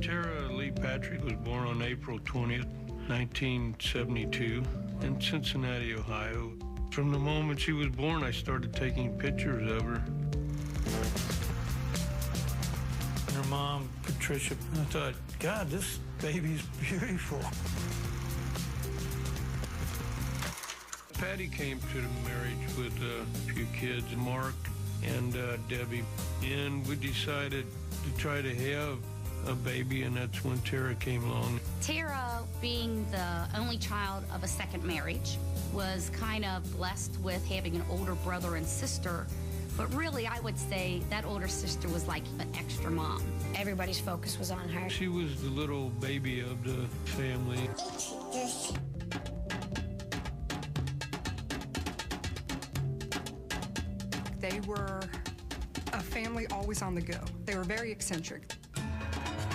Tara Lee Patrick was born on April 20th, 1972, in Cincinnati, Ohio. From the moment she was born, I started taking pictures of her. Her mom, Patricia, I thought, God, this baby's beautiful. Patty came to the marriage with a few kids, Mark and Debbie, and we decided to try to have a baby, and that's when Tara came along. Tara, being the only child of a second marriage, was kind of blessed with having an older brother and sister, but really I would say that older sister was like an extra mom. Everybody's focus was on her. She was the little baby of the family. They were a family always on the go. They were very eccentric.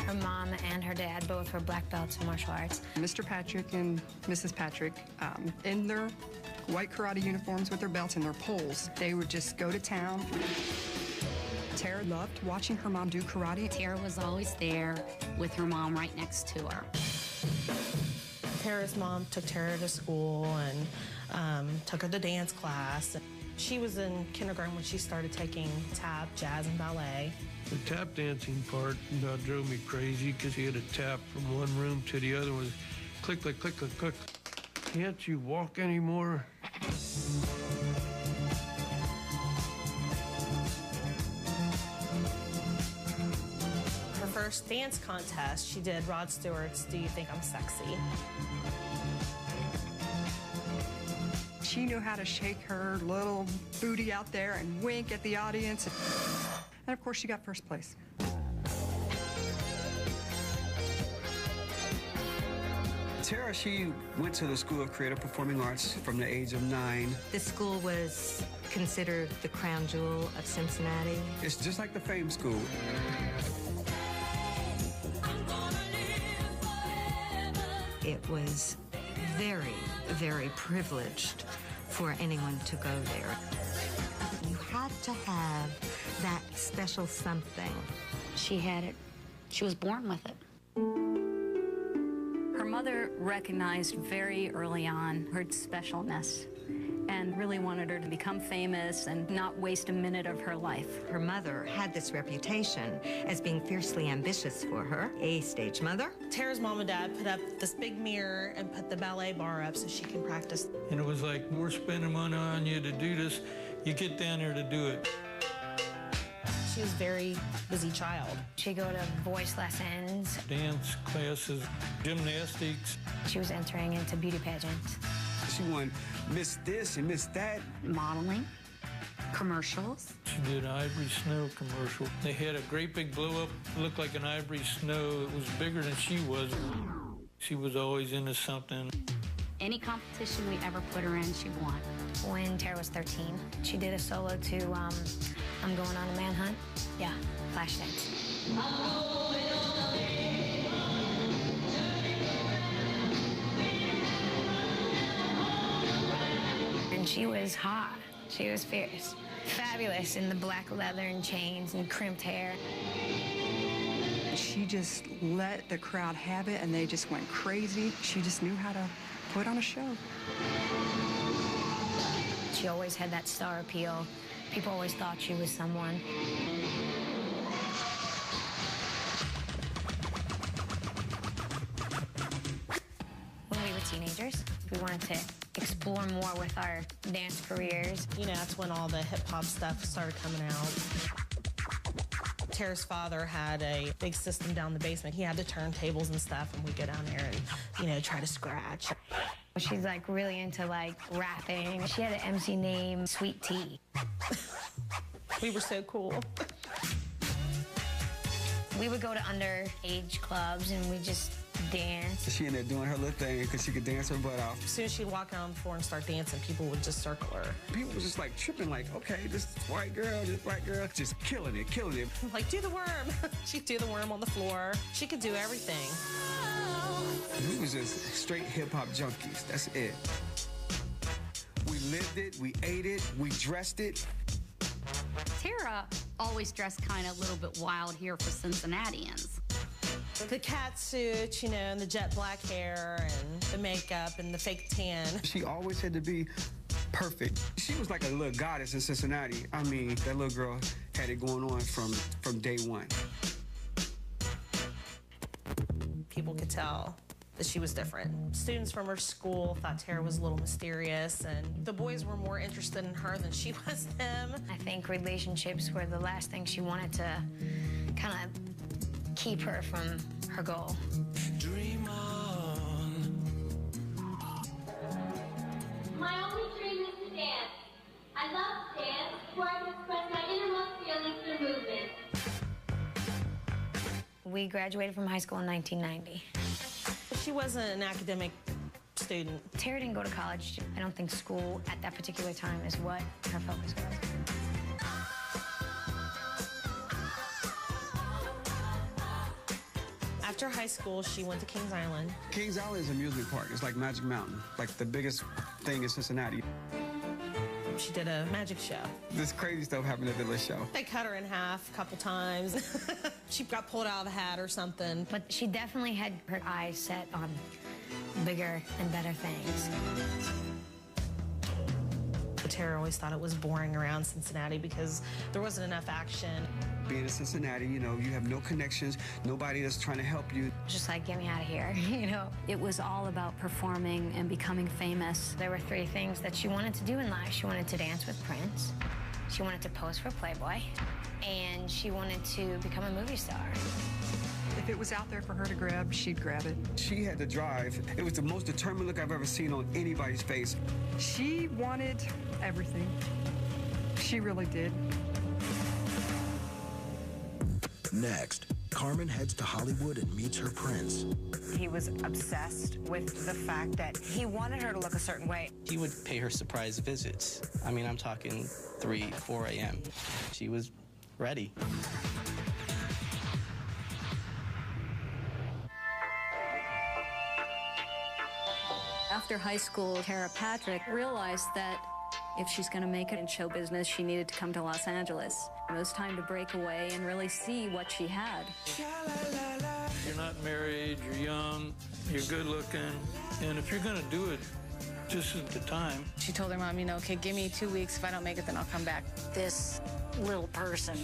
Her mom and her dad both were black belts in martial arts. Mr. Patrick and Mrs. Patrick, in their white karate uniforms with their belts and their poles, they would just go to town. Tara loved watching her mom do karate. Tara was always there with her mom right next to her. Tara's mom took Tara to school and took her to dance class. She was in kindergarten when she started taking tap, jazz, and ballet. The tap dancing part about drove me crazy because he had a tap from one room to the other. Was click, click, click, click, click. Can't you walk anymore? Her first dance contest, she did Rod Stewart's Do You Think I'm Sexy? She knew how to shake her little booty out there and wink at the audience. And of course, she got first place. Tara, she went to the School of Creative Performing Arts from the age of 9. The school was considered the crown jewel of Cincinnati. It's just like the Fame School. It was very, very privileged for anyone to go there. You had to have that special something. She had it. She was born with it. Her mother recognized very early on her specialness and really wanted her to become famous and not waste a minute of her life. Her mother had this reputation as being fiercely ambitious for her, a stage mother. Tara's mom and dad put up this big mirror and put the ballet bar up so she can practice. And it was like, we're spending money on you to do this. You get down there to do it. She was a very busy child. She'd go to voice lessons. Dance classes, gymnastics. She was entering into beauty pageants. She won Miss this and Miss that. Modeling, commercials. She did an Ivory Snow commercial. They had a great big blow-up, looked like an Ivory Snow. It was bigger than she was. She was always into something. Any competition we ever put her in, she won. When Tara was 13, she did a solo to I'm Going on a Manhunt. Yeah, Flashdance. And she was hot. She was fierce. Fabulous in the black leather and chains and crimped hair. She just let the crowd have it, and they just went crazy. She just knew how to put on a show. She always had that star appeal. People always thought she was someone. When we were teenagers, we wanted to explore more with our dance careers. You know, that's when all the hip-hop stuff started coming out. Tara's father had a big system down the basement. He had the turntables and stuff, and we'd go down there and, you know, try to scratch. She's like really into like rapping. She had an MC name, Sweet Tea. We were so cool. We would go to underage clubs and we just dance. She ended up doing her little thing because she could dance her butt off. As soon as she'd walk out on the floor and start dancing, people would just circle her. People was just like tripping, like, okay, this white girl, just killing it, killing it. Like, do the worm. She'd do the worm on the floor. She could do everything. We was just straight hip-hop junkies, that's it. We lived it, we ate it, we dressed it. Tara always dressed kind of a little bit wild here for Cincinnatians. The cat suit, you know, and the jet black hair and the makeup and the fake tan. She always had to be perfect. She was like a little goddess in Cincinnati. I mean, that little girl had it going on from day one. People could tell that she was different. Students from her school thought Tara was a little mysterious, and the boys were more interested in her than she was them. I think relationships were the last thing she wanted to kind of keep her from her goal. Dream on. My only dream is to dance. I love to dance, where I can express my innermost feelings through movement. We graduated from high school in 1990. She wasn't an academic student. Tara didn't go to college. I don't think school at that particular time is what her focus was. After high school, she went to Kings Island. Kings Island is an amusement park. It's like Magic Mountain, like the biggest thing in Cincinnati. She did a magic show. This crazy stuff happened at the little show. They cut her in half a couple times. She got pulled out of the hat or something. But she definitely had her eyes set on bigger and better things. Tara always thought it was boring around Cincinnati because there wasn't enough action. Being in Cincinnati, you know, you have no connections, nobody that's trying to help you. Just like, get me out of here, you know. It was all about performing and becoming famous. There were 3 things that she wanted to do in life. She wanted to dance with Prince, she wanted to pose for Playboy, and she wanted to become a movie star. If it was out there for her to grab, she'd grab it. She had the drive. It was the most determined look I've ever seen on anybody's face. She wanted everything. She really did. Next, Carmen heads to Hollywood and meets her prince. He was obsessed with the fact that he wanted her to look a certain way. He would pay her surprise visits. I mean, I'm talking 3, 4 a.m. She was ready. After high school, Tara Patrick realized that if she's going to make it in show business, she needed to come to Los Angeles. It was time to break away and really see what she had. You're not married, you're young, you're good looking, and if you're going to do it, this is the time. She told her mom, you know, okay, give me 2 weeks. If I don't make it, then I'll come back. This little person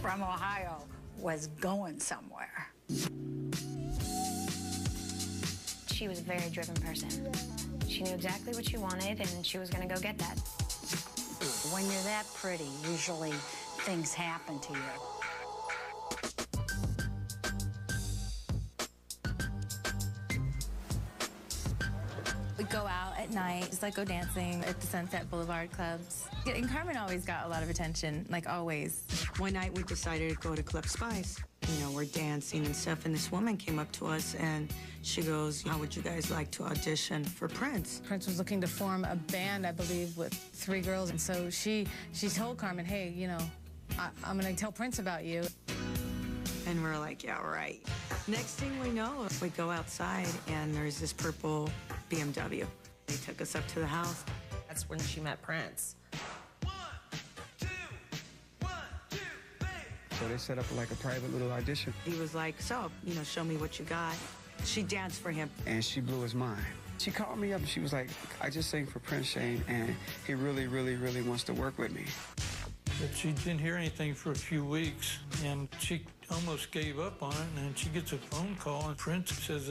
from Ohio was going somewhere. She was a very driven person. She knew exactly what she wanted, and she was going to go get that. When you're that pretty, usually things happen to you. We'd go out at night, just like go dancing at the Sunset Boulevard clubs. And Carmen always got a lot of attention, like always. One night we decided to go to Club Spice. You know, we're dancing and stuff, and this woman came up to us and she goes, how would you guys like to audition for Prince? Prince was looking to form a band, I believe, with 3 girls. And so she told Carmen, hey, you know, I'm going to tell Prince about you. And we're like, yeah, right. Next thing we know, we go outside and there's this purple BMW. They took us up to the house. That's when she met Prince. So they set up like a private little audition. He was like, so, you know, show me what you got. She danced for him. And she blew his mind. She called me up and she was like, I just sang for Prince, Shane, and he really, really, really wants to work with me. But she didn't hear anything for a few weeks, and she almost gave up on it, and then she gets a phone call, and Prince says,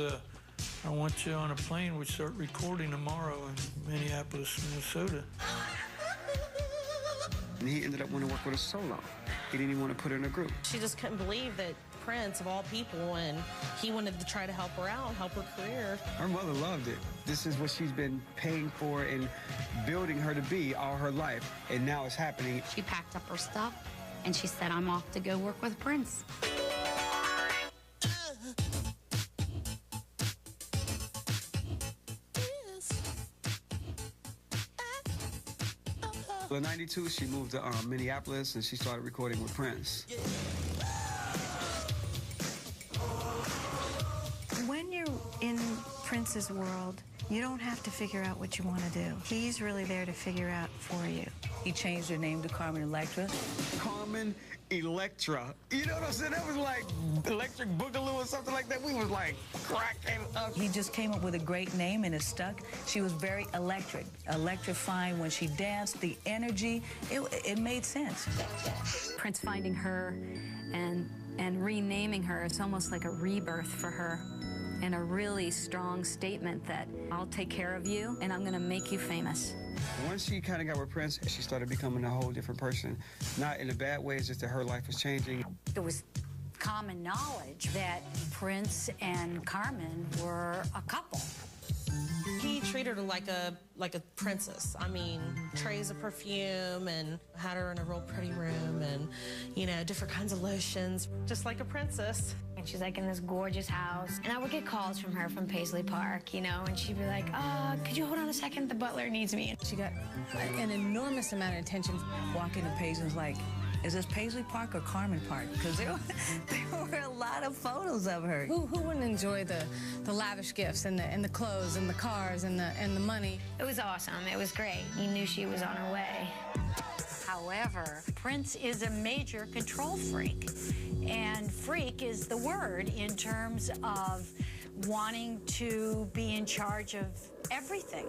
I want you on a plane. We start recording tomorrow in Minneapolis, Minnesota. And he ended up wanting to work with us solo. He didn't even want to put her in a group. She just couldn't believe that Prince, of all people, and he wanted to try to help her out, help her career. Her mother loved it. This is what she's been paying for and building her to be all her life, and now it's happening. She packed up her stuff, and she said, I'm off to go work with Prince. In '92, she moved to Minneapolis, and she started recording with Prince. When you're in Prince's world, You don't have to figure out what you want to do. He's really there to figure out for you. He changed her name to Carmen Electra. Carmen Electra. You know what I'm saying? That was like Electric Boogaloo or something like that. We was like cracking up. He just came up with a great name and it stuck. She was very electric, electrifying when she danced, the energy, it made sense. Prince finding her and renaming her, it's almost like a rebirth for her and a really strong statement that I'll take care of you and I'm going to make you famous. Once she kind of got with Prince, she started becoming a whole different person. Not in a bad way, it's just that her life was changing. It was common knowledge that Prince and Carmen were a couple. He treated her like a princess. I mean, trays of perfume and had her in a real pretty room and, you know, different kinds of lotions, just like a princess. And she's like in this gorgeous house. And I would get calls from her from Paisley Park, you know, and she'd be like, could you hold on a second? The butler needs me. She got an enormous amount of attention. Walking to Paisley's like, is this Paisley Park or Carmen Park? Because there were a lot of photos of her. Who wouldn't enjoy the lavish gifts and the clothes and the cars and the money? It was awesome. It was great. He knew she was on her way. However, Prince is a major control freak. And freak is the word in terms of wanting to be in charge of everything.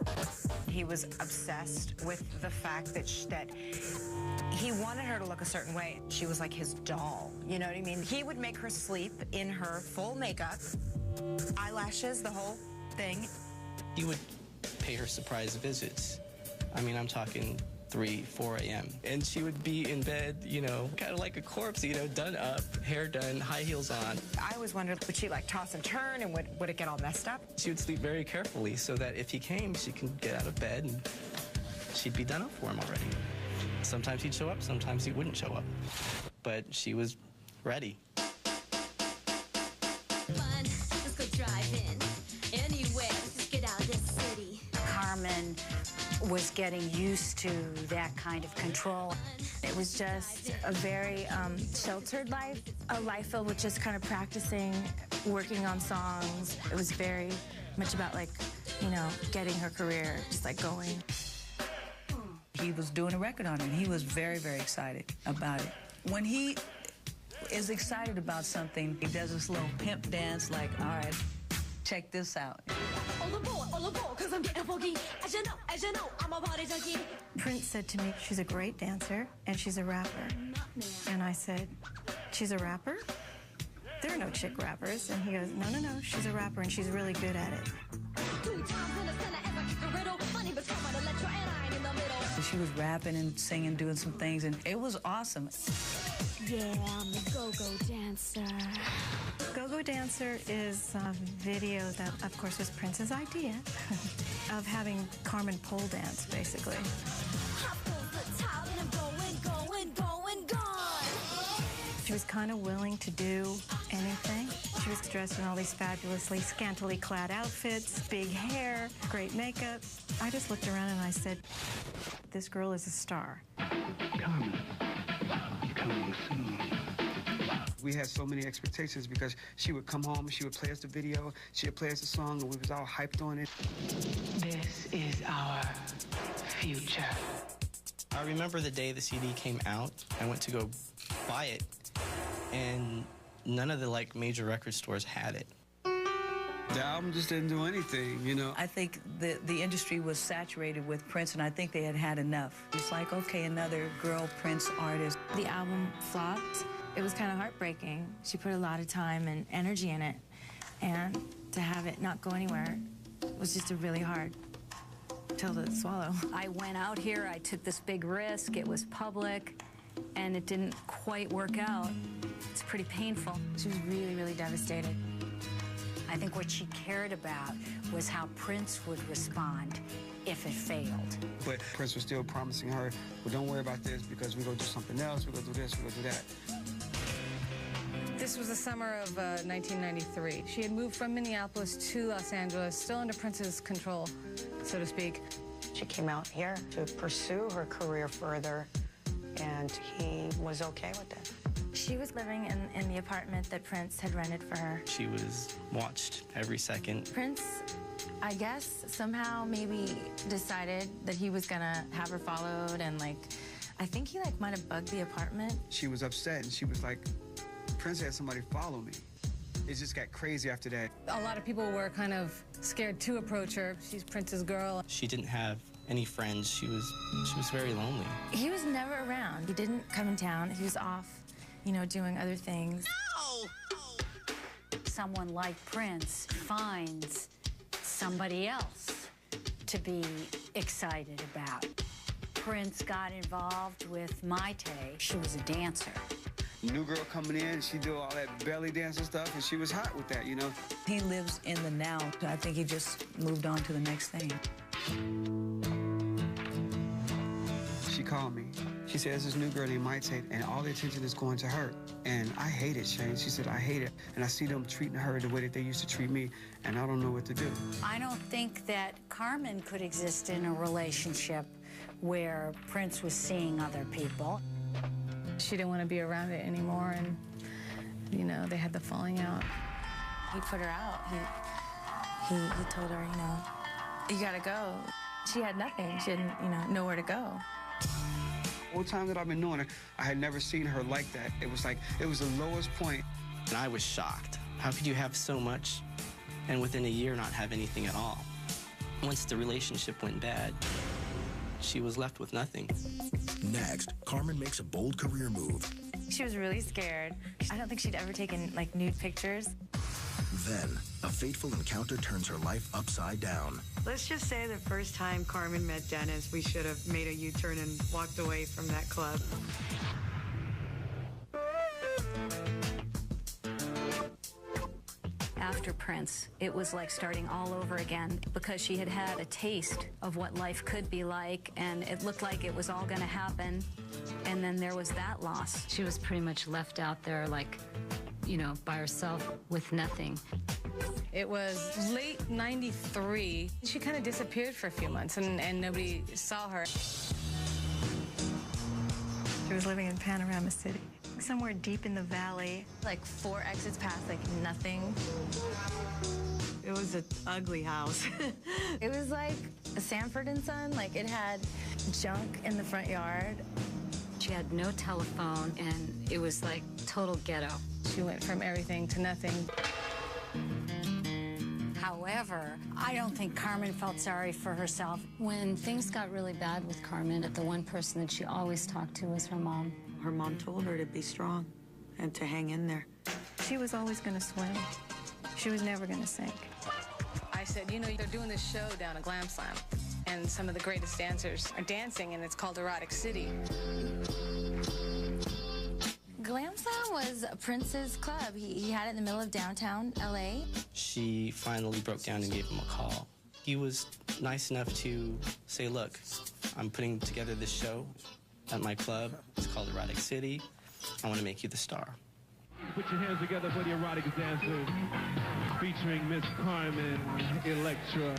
He was obsessed with the fact that he wanted her to look a certain way. She was like his doll, you know what I mean? He would make her sleep in her full makeup, eyelashes, the whole thing. He would pay her surprise visits. I mean, I'm talking 3, 4 a.m. And she would be in bed, you know, kind of like a corpse, you know, done up, hair done, high heels on. I always wondered, would she like toss and turn and would it get all messed up? She would sleep very carefully so that if he came, she can get out of bed and she'd be done up for him already. Sometimes he'd show up, sometimes he wouldn't show up. But she was ready. Fun, let's go driving. Anywhere, let's just get out of this city. Carmen was getting used to that kind of control. It was just a very sheltered life, a life filled with just kind of practicing, working on songs. It was very much about, like, you know, getting her career just like going. He was doing a record on it, and he was very, very excited about it. When he is excited about something, he does this little pimp dance like, all right, check this out. All aboard, cause I'm getting foggy. As you know, I'm a party junkie. Prince said to me, she's a great dancer and she's a rapper. And I said, she's a rapper? There are no chick rappers. And he goes, no, she's a rapper and she's really good at it. She was rapping and singing, doing some things, and it was awesome. Yeah, I'm a go-go dancer. Go-Go Dancer is a video that, of course, was Prince's idea of having Carmen pole dance, basically. She was kind of willing to do anything. She was dressed in all these fabulously scantily clad outfits, big hair, great makeup. I just looked around and I said, this girl is a star. Carmen, you're coming soon. We had so many expectations because she would come home, she would play us the video, she would play us the song, and we was all hyped on it. This is our future. I remember the day the CD came out. I went to go buy it, and none of the major record stores had it. The album just didn't do anything, you know. I think the industry was saturated with Prince, and I think they had enough. It's like, okay, another girl Prince artist. The album flopped. It was kind of heartbreaking. She put a lot of time and energy in it, and to have it not go anywhere was just a really hard pill to swallow. I went out here, I took this big risk, it was public, and it didn't quite work out. It's pretty painful. She was really, really devastated. I think what she cared about was how Prince would respond if it failed. But Prince was still promising her, well, don't worry about this because we're going to do something else, we're going to do this, we're going to do that. This was the summer of 1993. She had moved from Minneapolis to Los Angeles, still under Prince's control, so to speak. She came out here to pursue her career further, and he was okay with that. She was living in the apartment that Prince had rented for her. She was watched every second. Prince, I guess, somehow maybe decided that he was gonna have her followed, and like, I think he like might have bugged the apartment. She was upset and she was like, Prince had somebody follow me. It just got crazy after that. A lot of people were kind of scared to approach her. She's Prince's girl. She didn't have any friends. She was very lonely. He was never around. He didn't come in town. He was off, you know, doing other things. No! Someone like Prince finds somebody else to be excited about. Prince got involved with Maite. She was a dancer. New girl coming in, she do all that belly dancing stuff, and she was hot with that, you know? He lives in the now. I think he just moved on to the next thing. She called me. She said, there's this new girl named Maite, and all the attention is going to her. And I hate it, Shane. She said, I hate it. And I see them treating her the way that they used to treat me, and I don't know what to do. I don't think that Carmen could exist in a relationship where Prince was seeing other people. She didn't want to be around it anymore, and, you know, they had the falling out. He put her out. He told her, you know, you gotta go. She had nothing. She didn't, you know, nowhere to go. The whole time that I've been knowing her, I had never seen her like that. It was like, it was the lowest point. And I was shocked. How could you have so much and within a year not have anything at all? Once the relationship went bad, she was left with nothing. Next, Carmen makes a bold career move. She was really scared. I don't think she'd ever taken, like, nude pictures. Then, a fateful encounter turns her life upside down. Let's just say the first time Carmen met Dennis, we should have made a U-turn and walked away from that club. After Prince, it was like starting all over again because she had had a taste of what life could be like, and it looked like it was all going to happen, and then there was that loss. She was pretty much left out there, like, you know, by herself with nothing. It was late '93. She kind of disappeared for a few months, and nobody saw her. She was living in Panorama City, somewhere deep in the valley. Like 4 exits past, like nothing. It was an ugly house. It was like a Sanford and Son. Like, it had junk in the front yard. She had no telephone, and it was like total ghetto. She went from everything to nothing. However, I don't think Carmen felt sorry for herself. When things got really bad with Carmen, the one person that she always talked to was her mom. Her mom told her to be strong and to hang in there. She was always going to swim. She was never going to sink. I said, you know, they're doing this show down at Glam Slam, and some of the greatest dancers are dancing, and it's called Erotic City. Glam Slam was Prince's club. He had it in the middle of downtown LA. She finally broke down and gave him a call. He was nice enough to say, look, I'm putting together this show at my club. It's called Erotic City. I want to make you the star. Put your hands together for the erotic dancers, featuring Miss Carmen Electra.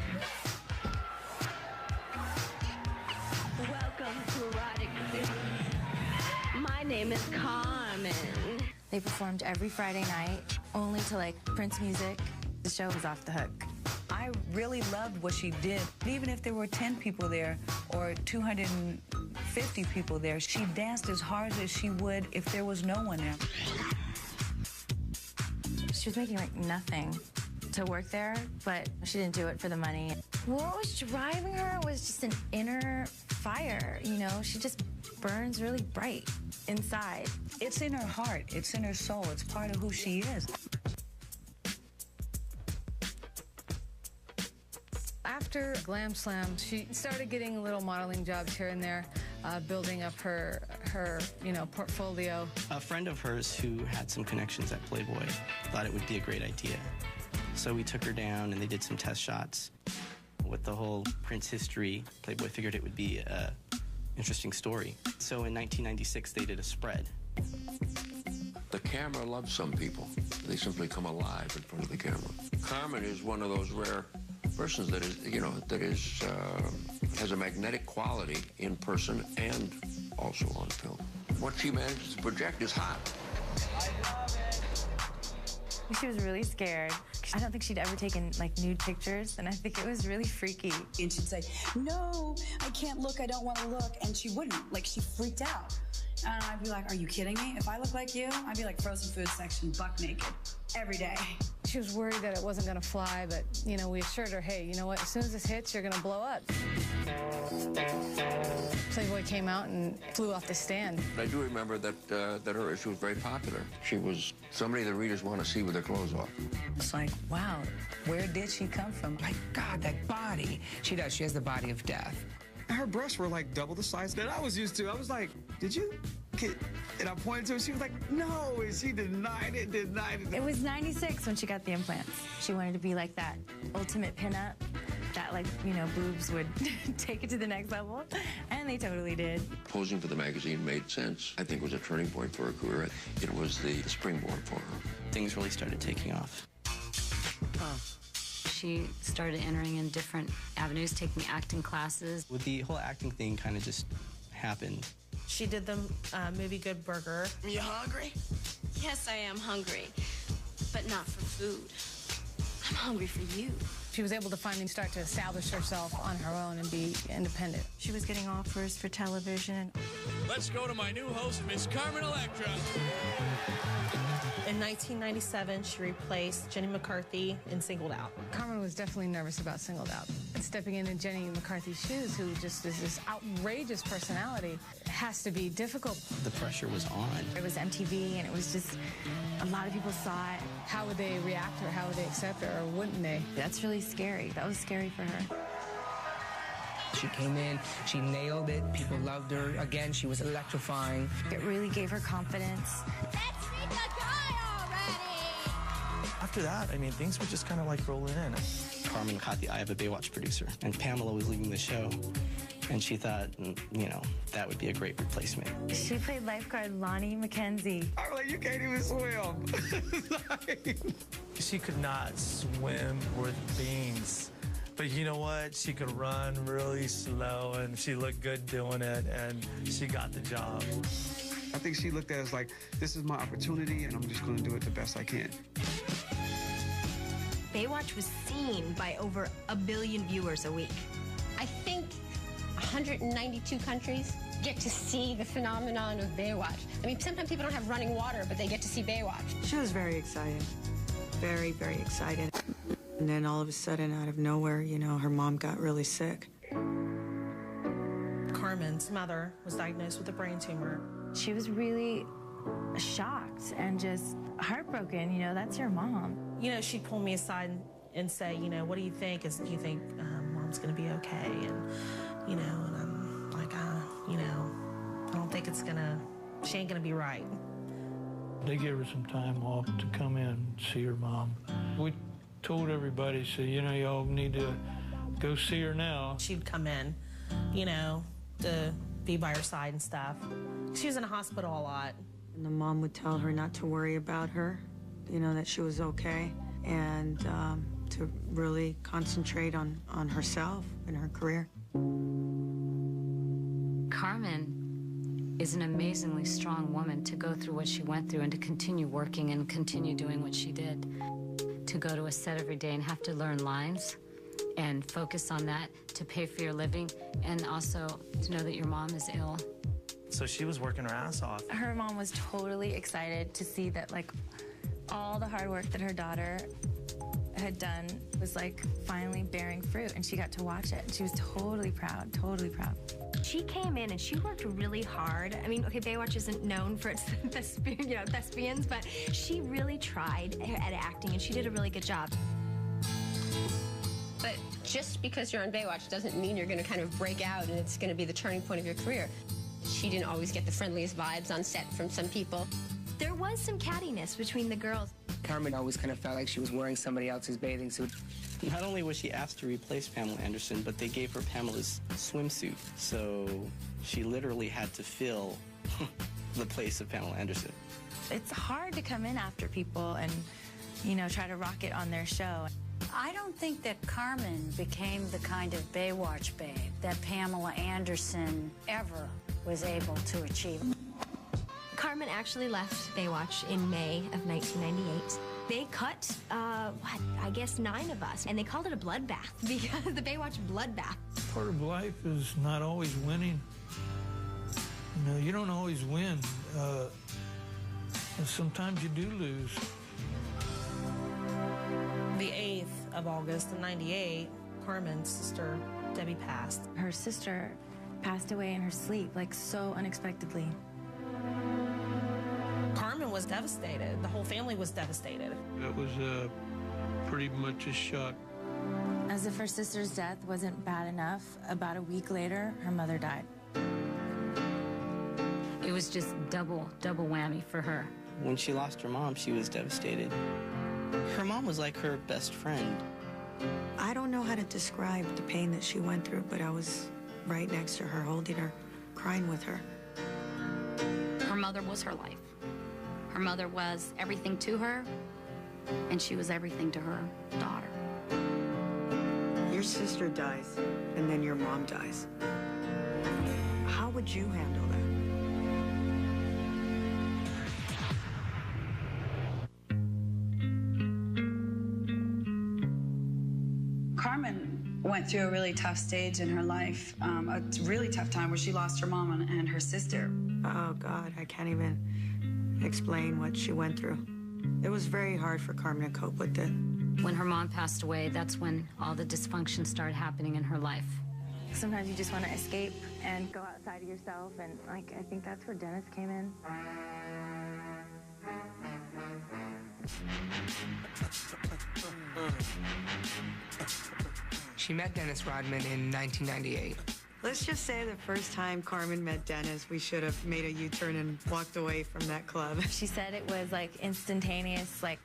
Welcome to Erotic City. My name is Carmen. They performed every Friday night, only to, like, Prince music. The show was off the hook. I really loved what she did. Even if there were 10 people there or 250 people there, she danced as hard as she would if there was no one there. She was making, like, nothing to work there, but she didn't do it for the money. What was driving her was just an inner fire, you know? She just burns really bright inside. It's in her heart. It's in her soul. It's part of who she is. After Glam Slam, she started getting little modeling jobs here and there, building up her you know, portfolio. A friend of hers who had some connections at Playboy thought it would be a great idea. So we took her down and they did some test shots. With the whole Prince history, Playboy figured it would be an interesting story. So in 1996, they did a spread. The camera loves some people. They simply come alive in front of the camera. Carmen is one of those rare persons that is, you know, has a magnetic quality in person and also on film. What she manages to project is hot. She was really scared. I don't think she'd ever taken like nude pictures, and I think it was really freaky. And she'd say, "No, I can't look, I don't want to look." And she wouldn't, like she freaked out. And I'd be like, "Are you kidding me? If I look like you," I'd be like frozen food section, buck naked, every day. She was worried that it wasn't going to fly, but, you know, we assured her, hey, you know what, as soon as this hits, you're going to blow up. Playboy came out and flew off the stand. I do remember that she was very popular. She was somebody the readers want to see with her clothes off. It's like, wow, where did she come from? My God, that body. She does. She has the body of death. Her breasts were like double the size that I was used to. I was like, did you get... And I pointed to her, she was like, no, and she denied it. It was 96 when she got the implants. She wanted to be like that ultimate pinup, that like, you know, boobs would take it to the next level, and they totally did. Posing for the magazine made sense. I think it was a turning point for her career. It was the springboard for her. Things really started taking off. She started entering in different avenues, taking acting classes. With the whole acting thing kind of just happened. She did the movie Good Burger. You hungry? Yes, I am hungry, but not for food. I'm hungry for you. She was able to finally start to establish herself on her own and be independent. She was getting offers for television. Let's go to my new host, Miss Carmen Electra. In 1997, she replaced Jenny McCarthy in Singled Out. Carmen was definitely nervous about Singled Out. Stepping into Jenny McCarthy's shoes, who just is this outrageous personality, has to be difficult. The pressure was on. It was MTV, and it was just, a lot of people saw it. How would they react, or how would they accept her, or wouldn't they? That's really scary. That was scary for her. She came in, she nailed it. People loved her. Again, she was electrifying. It really gave her confidence. After that, I mean, things were just kind of like rolling in. Carmen caught the eye of a Baywatch producer, and Pamela was leaving the show, and she thought, you know, that would be a great replacement. She played lifeguard Lonnie McKenzie. I'm like, you can't even swim. She could not swim worth beans. But you know what? She could run really slow, and she looked good doing it, and she got the job. I think she looked at it as like, this is my opportunity, and I'm just going to do it the best I can. Baywatch was seen by over 1 billion viewers a week. I think 192 countries get to see the phenomenon of Baywatch. I mean, sometimes people don't have running water, but they get to see Baywatch. She was very excited. Very, very excited. And then all of a sudden, out of nowhere, you know, her mom got really sick. Carmen's mother was diagnosed with a brain tumor. She was really shocked and just heartbroken. You know, that's your mom. You know, she'd pull me aside and say, you know, what do you think? Do you think mom's going to be okay? And, you know, and I'm like, you know, I don't think she ain't going to be right. They gave her some time off to come in and see her mom. We told everybody, so, you know, y'all need to go see her now. She'd come in, you know, to be by her side and stuff. She was in a hospital a lot. And the mom would tell her not to worry about her, you know, that she was okay, and to really concentrate on herself and her career. Carmen is an amazingly strong woman to go through what she went through and to continue working and continue doing what she did. To go to a set every day and have to learn lines and focus on that, to pay for your living, and also to know that your mom is ill. So she was working her ass off. Her mom was totally excited to see that, like, all the hard work that her daughter had done was, like, finally bearing fruit, and she got to watch it. She was totally proud, totally proud. She came in and she worked really hard. I mean, okay, Baywatch isn't known for its thespians, but she really tried at acting, and she did a really good job. But just because you're on Baywatch doesn't mean you're going to kind of break out and it's going to be the turning point of your career. She didn't always get the friendliest vibes on set from some people. There was some cattiness between the girls. Carmen always kind of felt like she was wearing somebody else's bathing suit. Not only was she asked to replace Pamela Anderson, but they gave her Pamela's swimsuit. So she literally had to fill the place of Pamela Anderson. It's hard to come in after people and, you know, try to rock it on their show. I don't think that Carmen became the kind of Baywatch babe that Pamela Anderson ever was able to achieve. Carmen actually left Baywatch in May of 1998. They cut, I guess 9 of us, and they called it a bloodbath because the Baywatch bloodbath. Part of life is not always winning. You know, you don't always win. Sometimes you do lose. The 8th of August of 98, Carmen's sister, Debbie, passed. Her sister passed away in her sleep, like so unexpectedly. Carmen was devastated. The whole family was devastated. It was pretty much a shock. As if her sister's death wasn't bad enough, about a week later, her mother died. It was just double whammy for her. When she lost her mom, she was devastated. Her mom was like her best friend. I don't know how to describe the pain that she went through, but I was right next to her, holding her, crying with her. Her mother was her life. Her mother was everything to her, and she was everything to her daughter. Your sister dies, and then your mom dies. How would you handle that? Carmen went through a really tough stage in her life, a really tough time where she lost her mom and her sister. Oh, God, I can't even explain what she went through. It was very hard for Carmen to cope with it. When her mom passed away, that's when all the dysfunction started happening in her life. Sometimes you just want to escape and go outside of yourself, and like I think that's where Dennis came in. She met Dennis Rodman in 1998. Let's just say the first time Carmen met Dennis, we should have made a U-turn and walked away from that club. She said it was like instantaneous, like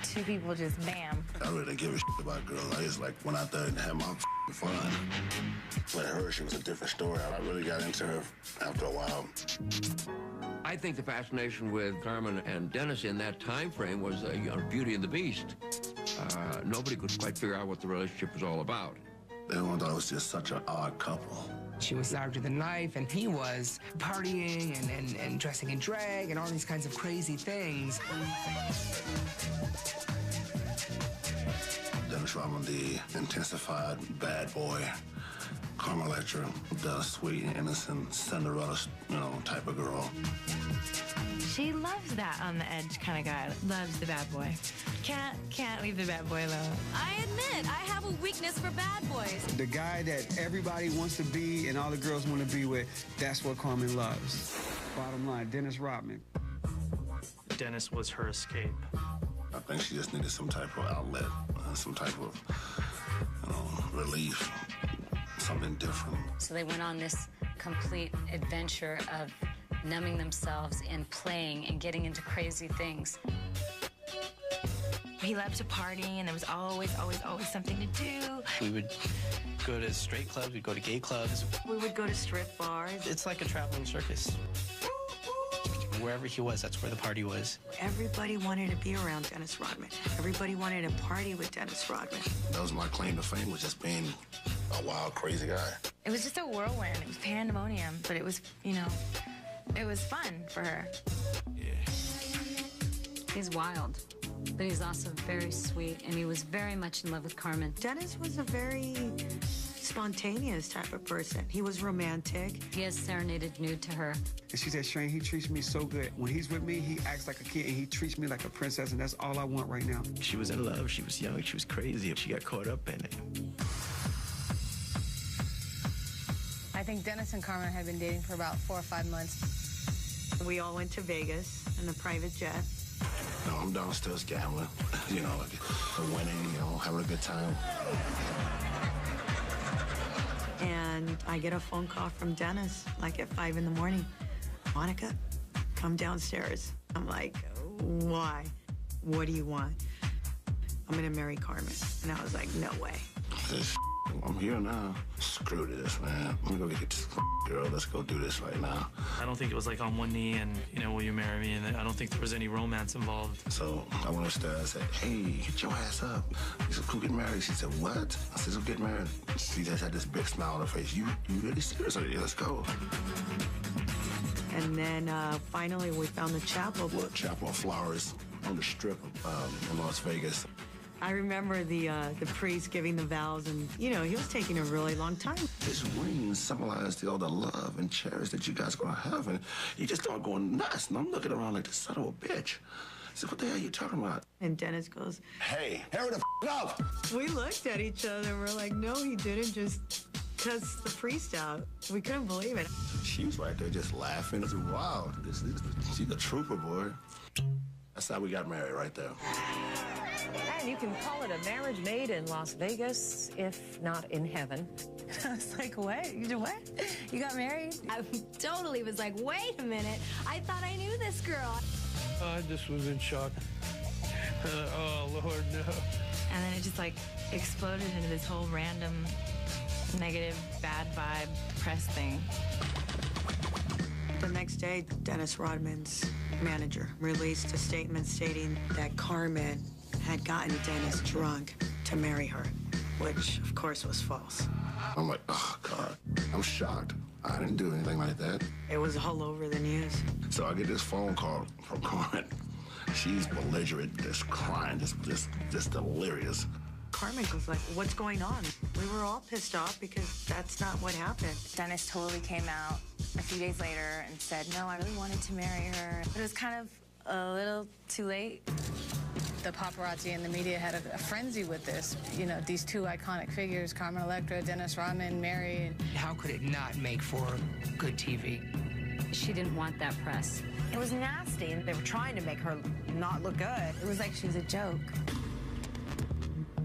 2 people just bam. I really didn't give a shit about girls. I just like went out there and had my fun. With her, she was a different story. I really got into her after a while. I think the fascination with Carmen and Dennis in that time frame was Beauty and the Beast. Nobody could quite figure out what the relationship was all about. Everyone thought it was just such an odd couple. She was larger than life, and he was partying and dressing in drag and all these kinds of crazy things. Dennis Rodman, the intensified bad boy. Carmen Electra, the sweet, innocent Cinderella, type of girl. She loves that on the edge kind of guy. Loves the bad boy. Can't leave the bad boy alone. I admit, I have a weakness for bad boys. The guy that everybody wants to be and all the girls want to be with, that's what Carmen loves. Bottom line, Dennis Rodman. Dennis was her escape. I think she just needed some type of outlet, some type of, relief, something different. So they went on this complete adventure of numbing themselves and playing and getting into crazy things. He loved to party, and there was always something to do. We would go to straight clubs, we'd go to gay clubs. We would go to strip bars. It's like a traveling circus. Wherever he was, that's where the party was. Everybody wanted to be around Dennis Rodman. Everybody wanted to party with Dennis Rodman. That was my claim to fame, was just being a wild, crazy guy. It was just a whirlwind. It was pandemonium, but it was, it was fun for her. He's wild, but he's also very sweet, and he was very much in love with Carmen. Dennis was a very spontaneous type of person. He was romantic. He has serenaded nude to her. And she said, Shane, he treats me so good. When he's with me, he acts like a kid, and he treats me like a princess, and that's all I want right now. She was in love. She was young. She was crazy. She got caught up in it. I think Dennis and Carmen had been dating for about 4 or 5 months. We all went to Vegas in a private jet. I'm downstairs gambling, winning, having a good time. And I get a phone call from Dennis, like at 5 in the morning. Monica, come downstairs. I'm like, why? What do you want? I'm gonna marry Carmen. And I was like, no way. This I'm here now. Screw this, man. I'm gonna go get this girl. Let's go do this right now. I don't think it was like on one knee and, will you marry me? And I don't think there was any romance involved. So I went upstairs and said, hey, get your ass up. He said, go get married. She said, what? I said, so get married. She just had this big smile on her face. You really serious? I said, yeah, let's go. And then finally we found the chapel. Well, Chapel of Flowers on the Strip in Las Vegas. I remember the priest giving the vows, and, he was taking a really long time. This ring symbolized all the love and cherish that you guys are going to have, and you just start going nuts. And I'm looking around like this son of a bitch. I said, what the hell are you talking about? And Dennis goes, hey, hurry the up. We looked at each other and we're like, no, he didn't just cuss the priest out. We couldn't believe it. She was right there just laughing. I said, wow, she's a trooper, boy. That's how we got married right there. And you can call it a marriage made in Las Vegas, if not in heaven. I was like, what? You did what? You got married? I totally was like, wait a minute. I thought I knew this girl. I just was in shock. Oh, Lord, no. And then it just exploded into this whole random negative, bad vibe press thing. The next day, Dennis Rodman's manager released a statement stating that Carmen had gotten Dennis drunk to marry her, which, of course, was false. I'm like, oh, God, I'm shocked. I didn't do anything like that. It was all over the news. So I get this phone call from Carmen. She's belligerent, just crying, just delirious. Carmen was like, what's going on? We were all pissed off because that's not what happened. Dennis totally came out a few days later and said, no, I really wanted to marry her. But it was kind of a little too late. The paparazzi and the media had a frenzy with this. These two iconic figures, Carmen Electra, Dennis Rodman, Mary. How could it not make for good TV? She didn't want that press. It was nasty, and they were trying to make her not look good. It was like she was a joke.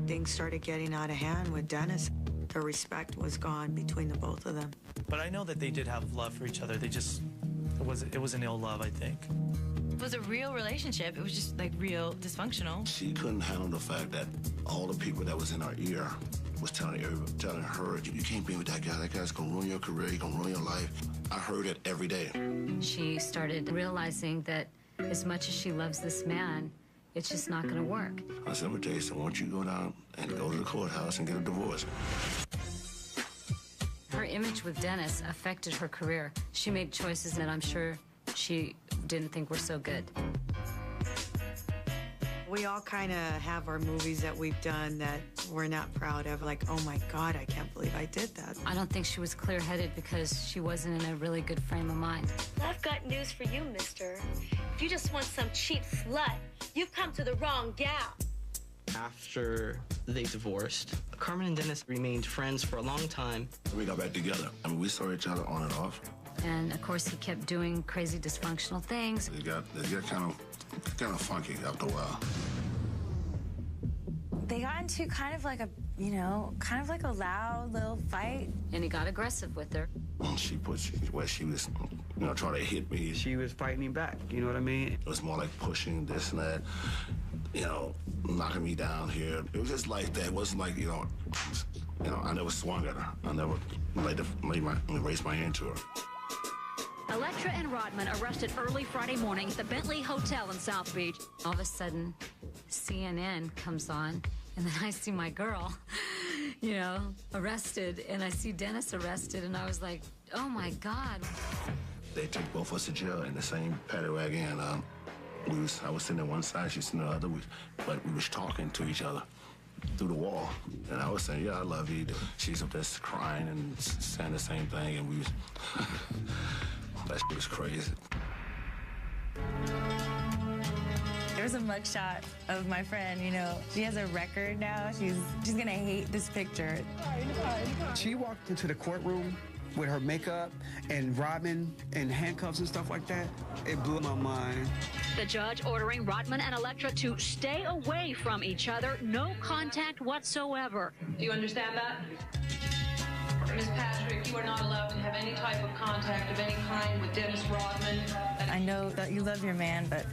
Things started getting out of hand with Dennis. The respect was gone between the both of them. But I know that they did have love for each other. It was an ill love, I think. It was a real relationship. It was just real dysfunctional. She couldn't handle the fact that all the people that was in her ear was telling her, you can't be with that guy. That guy's gonna ruin your career. He's gonna ruin your life. I heard it every day. She started realizing that as much as she loves this man, it's just not going to work. I said, well, Jason, why don't you go down and go to the courthouse and get a divorce? Her image with Dennis affected her career. She made choices that I'm sure she didn't think were so good. We all kind of have our movies that we've done that we're not proud of. Like, oh my God, I can't believe I did that. I don't think she was clear-headed because she wasn't in a really good frame of mind. I've got news for you, mister. If you just want some cheap slut, you've come to the wrong gal. After they divorced, Carmen and Dennis remained friends for a long time. We got back together. We saw each other on and off. And of course, he kept doing crazy dysfunctional things. It got kind of funky after a while. They got into kind of like a loud little fight. And he got aggressive with her. She was, trying to hit me. She was fighting me back, you know what I mean? It was more like pushing this and that, knocking me down here. It was just like that. It wasn't like, I never swung at her. I never raised my hand to her. Electra and Rodman arrested early Friday morning at the Bentley Hotel in South Beach. All of a sudden, CNN comes on, and then I see my girl, arrested, and I see Dennis arrested, and I was like, oh my God. They took both of us to jail in the same paddy wagon. I was sitting on one side, she was sitting on the other, but we was talking to each other through the wall. And I was saying, yeah, I love you. She's up there crying and saying the same thing, and we was, that shit was crazy. There's a mugshot of my friend, she has a record now. She's gonna hate this picture. She walked into the courtroom with her makeup and Rodman and handcuffs and stuff like that. It blew my mind. The judge ordering Rodman and Electra to stay away from each other, no contact whatsoever. Do you understand that? Ms. Patrick, you are not allowed to have any type of contact of any kind with Dennis Rodman. I know that you love your man, but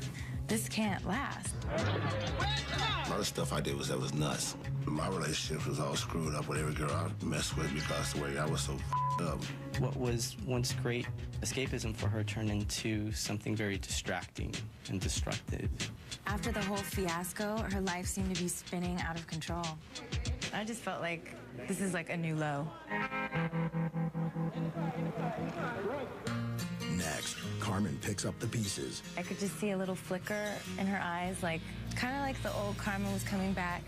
this can't last. A lot of stuff I did that was nuts. My relationship was all screwed up with every girl I messed with because the way I was so up. What was once great escapism for her turned into something very distracting and destructive. After the whole fiasco, her life seemed to be spinning out of control. I just felt like this is like a new low. Next, Carmen picks up the pieces. I could just see a little flicker in her eyes, like kind of like the old Carmen was coming back.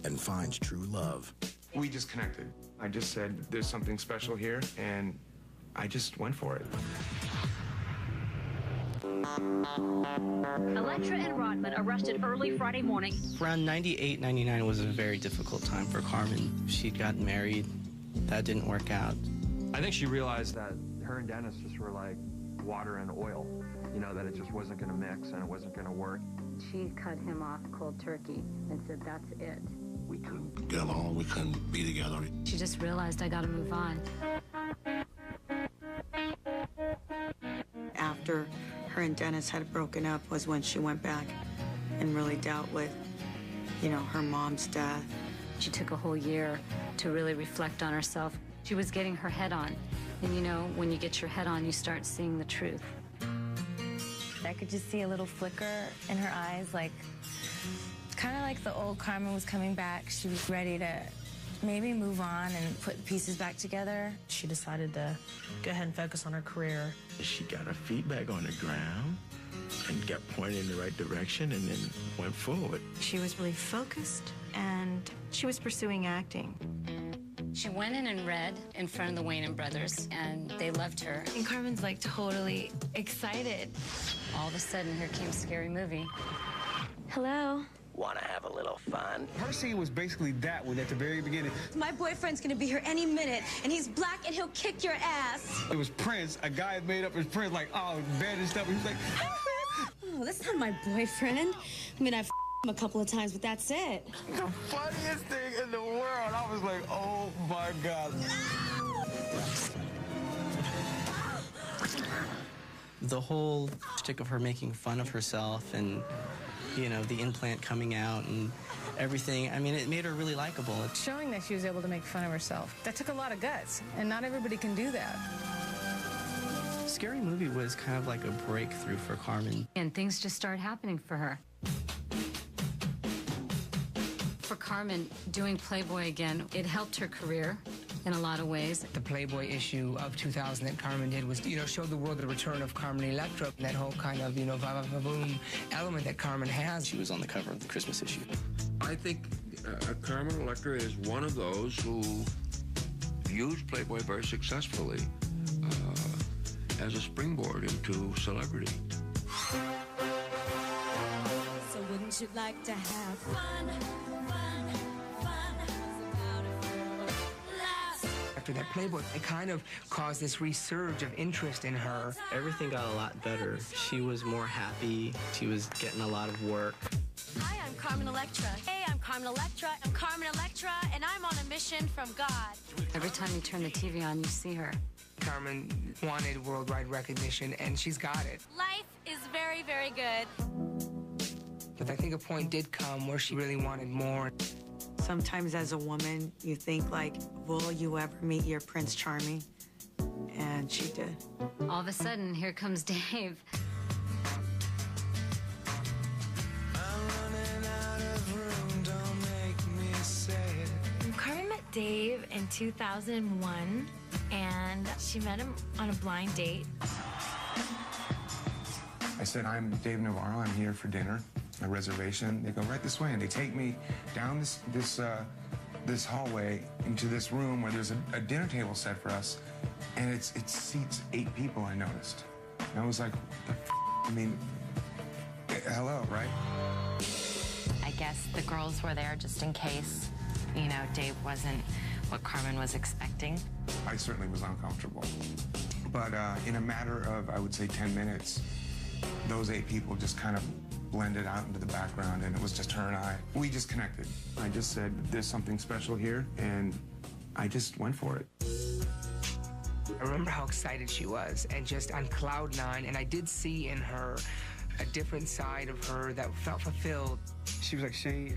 And finds true love. We just connected. I just said, there's something special here, and I just went for it. Electra and Rodman arrested early Friday morning. Around 98, 99 was a very difficult time for Carmen. She'd gotten married. That didn't work out. I think she realized that her and Dennis just were like water and oil. You know, that it just wasn't going to mix and it wasn't going to work. She cut him off cold turkey and said, that's it. We couldn't get along. We couldn't be together. She just realized I got to move on. After her and Dennis had broken up was when she went back and really dealt with, you know, her mom's death. She took a whole year to really reflect on herself. She was getting her head on. And you know, when you get your head on, you start seeing the truth. I could just see a little flicker in her eyes, like kind of like the old Carmen was coming back. She was ready to maybe move on and put pieces back together. She decided to go ahead and focus on her career. She got her feet back on the ground and got pointed in the right direction and then went forward. She was really focused and she was pursuing acting. She went in and read in front of the Wayne brothers, and they loved her. And Carmen's like totally excited. All of a sudden, here came Scary Movie. Hello. Want to have a little fun? Her scene was basically that one at the very beginning. My boyfriend's gonna be here any minute, and he's black, and he'll kick your ass. It was Prince. A guy made up as Prince, like, oh, bad and stuff. He was like, oh, that's not my boyfriend. I mean, I've him a couple of times, but that's it. The funniest thing in the world. I was like, oh my God. The whole shtick of her making fun of herself and, you know, the implant coming out and everything, I mean, it made her really likable. Showing that she was able to make fun of herself, that took a lot of guts, and not everybody can do that. Scary Movie was kind of like a breakthrough for Carmen. And things just started happening for her. For Carmen, doing Playboy again, it helped her career in a lot of ways. The Playboy issue of 2000 that Carmen did was, you know, showed the world the return of Carmen Electra, that whole kind of, you know, va-va-va-boom element that Carmen has. She was on the cover of the Christmas issue. I think Carmen Electra is one of those who used Playboy very successfully as a springboard into celebrity. So wouldn't you like to have fun? After that Playboy, it kind of caused this resurge of interest in her. Everything got a lot better. She was more happy. She was getting a lot of work. Hi, I'm Carmen Electra. Hey, I'm Carmen Electra. I'm Carmen Electra, and I'm on a mission from God. Every time you turn the TV on, you see her. Carmen wanted worldwide recognition, and she's got it. Life is very, very good. But I think a point did come where she really wanted more. Sometimes as a woman, you think like, will you ever meet your Prince Charming? And she did. All of a sudden, here comes Dave. Carmen met Dave in 2001, and she met him on a blind date. I said, I'm Dave Navarro. I'm here for dinner. A reservation. They go right this way, and they take me down this hallway into this room where there's a dinner table set for us, and it seats 8 people. I noticed, and I was like, the I mean, hello, right? I guess the girls were there just in case, you know, Dave wasn't what Carmen was expecting. I certainly was uncomfortable, but in a matter of, I would say, 10 minutes, those 8 people just kind of blended out into the background, and it was just her and I. We just connected. I just said, there's something special here, and I just went for it. I remember how excited she was, and just on cloud 9, and I did see in her a different side of her that felt fulfilled. She was like, Shane,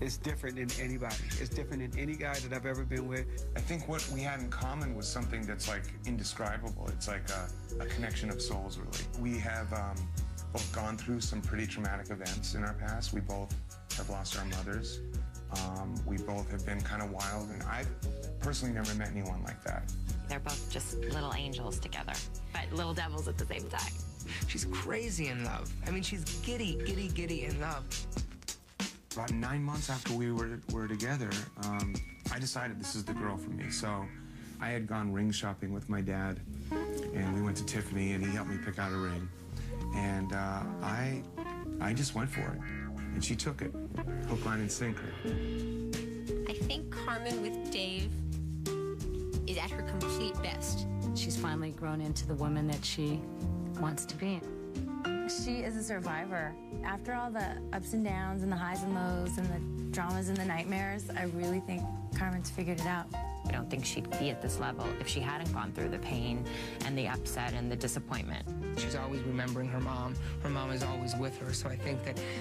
it's different than anybody. It's different than any guy that I've ever been with. I think what we had in common was something that's like indescribable. It's like a connection of souls, really. We have both gone through some pretty traumatic events in our past. We both have lost our mothers. We both have been kind of wild, and I've personally never met anyone like that. They're both just little angels together, but little devils at the same time. She's crazy in love. I mean, she's giddy, giddy, giddy in love. About 9 months after we were together, I decided this is the girl for me. So I had gone ring shopping with my dad, and we went to Tiffany, and he helped me pick out a ring. And I just went for it, and she took it, hook, line, and sinker. I think Carmen with Dave is at her complete best. She's finally grown into the woman that she wants to be. She is a survivor. After all the ups and downs and the highs and lows and the dramas and the nightmares, I really think Carmen's figured it out. I don't think she'd be at this level if she hadn't gone through the pain and the upset and the disappointment. She's always remembering her mom. Her mom is always with her, so I think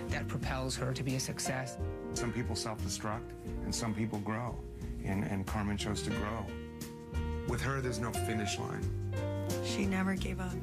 that propels her to be a success. Some people self-destruct, and some people grow, and Carmen chose to grow. With her, there's no finish line. She never gave up.